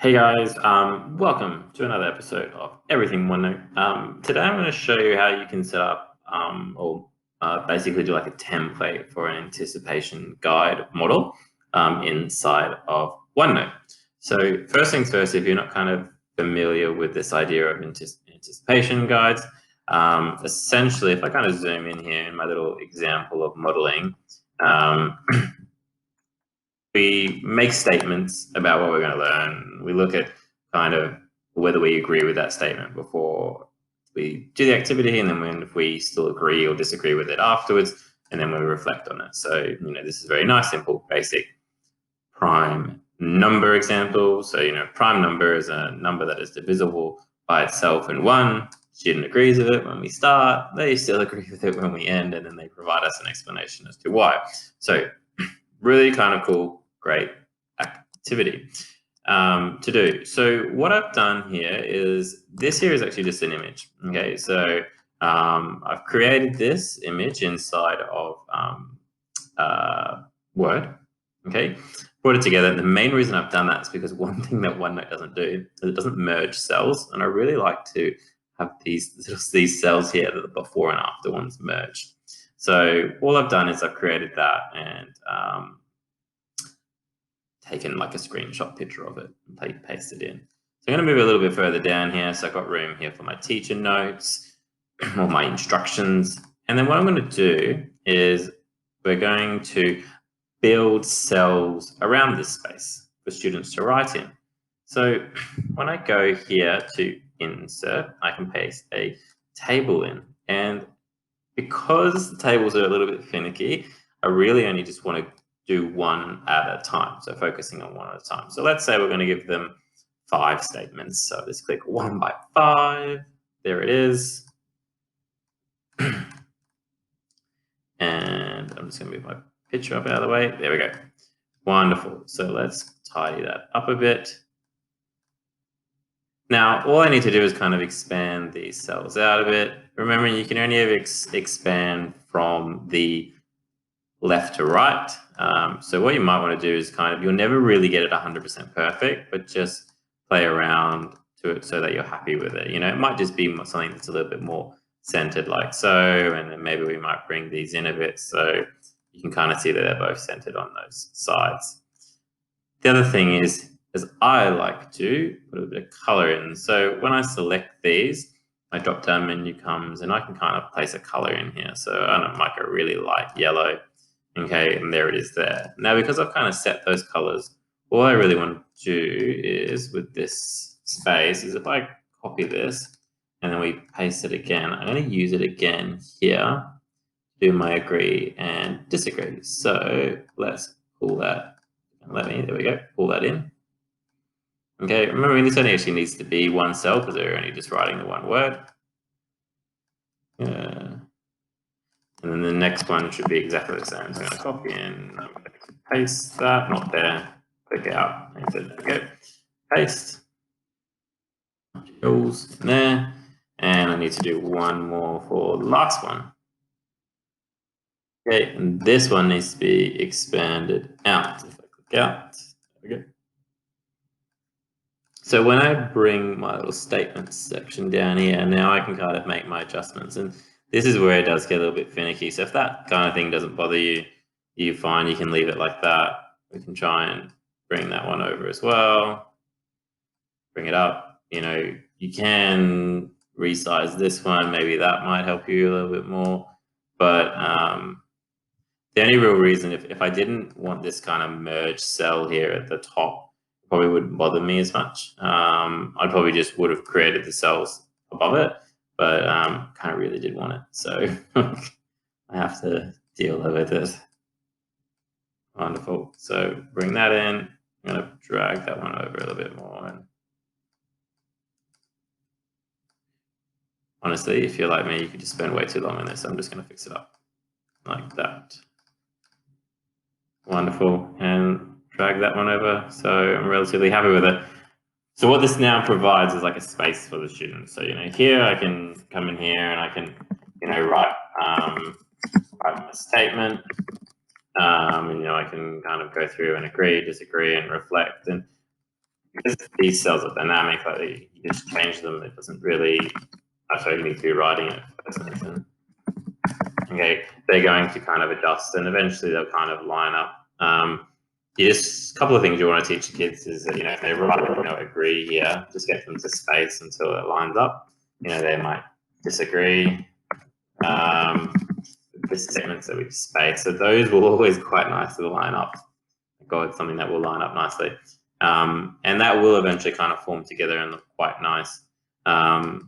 Hey guys, welcome to another episode of Everything OneNote. Today I'm going to show you how you can set up basically do like a template for an anticipation guide model inside of OneNote. So first things first, if you're not kind of familiar with this idea of anticipation guides, essentially if I kind of zoom in here in my little example of modeling, we make statements about what we're going to learn. We look at kind of whether we agree with that statement before we do the activity, and then if we still agree or disagree with it afterwards, and then we reflect on it. So, this is very nice, simple, basic prime number example. So, prime number is a number that is divisible by itself in 1. Student agrees with it when we start, they still agree with it when we end, and then they provide us an explanation as to why. So really kind of cool, great activity to do. So what I've done here is, this here is actually just an image. Okay, so I've created this image inside of Word. Okay, put it together. The main reason I've done that is because one thing that OneNote doesn't do is it doesn't merge cells, and I really like to have these cells here that the before and after ones merged. So all I've done is I've created that and taken like a screenshot picture of it and paste it in. So I'm going to move a little bit further down here. So I've got room here for my teacher notes or my instructions. And then what I'm going to do is we're going to build cells around this space for students to write in. So when I go here to insert, I can paste a table in. And because the tables are a little bit finicky, I really only just want to do one at a time. So focusing on one at a time. So let's say we're going to give them 5 statements. So let's click 1 by 5. There it is. And I'm just going to move my picture up out of the way. There we go. Wonderful. So let's tidy that up a bit. Now, all I need to do is kind of expand these cells out a bit. Remember, you can only ever expand from the left to right. So what you might want to do is you'll never really get it 100% perfect, but just play around to it so that you're happy with it. It might just be something that's a little bit more centered like so, and then maybe we might bring these in a bit so you can kind of see that they're both centered on those sides. The other thing is I like to put a bit of color in. So when I select these, my drop down menu comes and I can kind of place a color in here. So I don't like a really light yellow. Okay, and there it is there. Now, because I've kind of set those colors, all I really want to do is with this space is if I copy this and then we paste it again, I'm going to use it again here, do my agree and disagree. So let's pull that. There we go, pull that in. Okay, remember this only actually needs to be one cell because they're only just writing the one word. And then the next one should be exactly the same. So I'm going to copy in, I'm going to paste that, not there, click out, and then okay, paste. Tools in there, and I need to do one more for the last one. Okay, and this one needs to be expanded out. If I click out, there we go. So when I bring my little statements section down here, now I can kind of make my adjustments. And this is where it does get a little bit finicky. So if that kind of thing doesn't bother you, you find you can leave it like that. We can try and bring that one over as well. Bring it up. You can resize this one. Maybe that might help you a little bit more. But the only real reason, if I didn't want this kind of merged cell here at the top, probably wouldn't bother me as much. I probably just would have created the cells above it, but kind of really did want it. So I have to deal with it. Wonderful. So bring that in. I'm going to drag that one over a little bit more. And honestly, if you're like me, you could just spend way too long on this. I'm just going to fix it up like that. Wonderful. And drag that one over. So I'm relatively happy with it. So what this now provides is like a space for the students. So, here I can come in here and I can, write my statement. I can kind of go through and agree, disagree, and reflect. And because these cells are dynamic, like you just change them, it doesn't really, actually you need to be writing it first, Nathan. Okay, they're going to kind of adjust and eventually they'll kind of line up. Just a couple of things you want to teach the kids is that, if they write, agree here, just get them to space until it lines up. They might disagree. The statements that we space, so those will always quite nicely line up. God, something that will line up nicely. And that will eventually kind of form together and look quite nice. The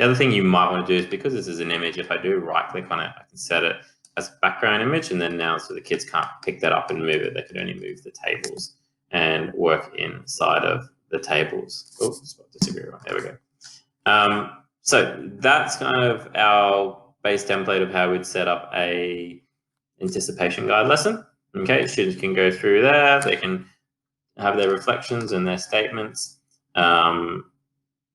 other thing you might want to do is, because this is an image, if I do right click on it, I can set it as a background image, and then now so the kids can't pick that up and move it, they can only move the tables and work inside of the tables. Oh, there we go. So that's kind of our base template of how we'd set up a anticipation guide lesson. Okay, students can go through there, they can have their reflections and their statements.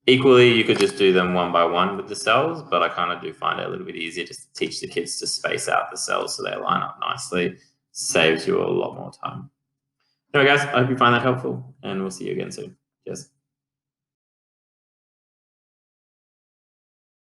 Equally, you could just do them one by one with the cells, but I kind of do find it a little bit easier just to teach the kids to space out the cells so they line up nicely. Saves you a lot more time. Anyway, guys, I hope you find that helpful, and we'll see you again soon. Cheers.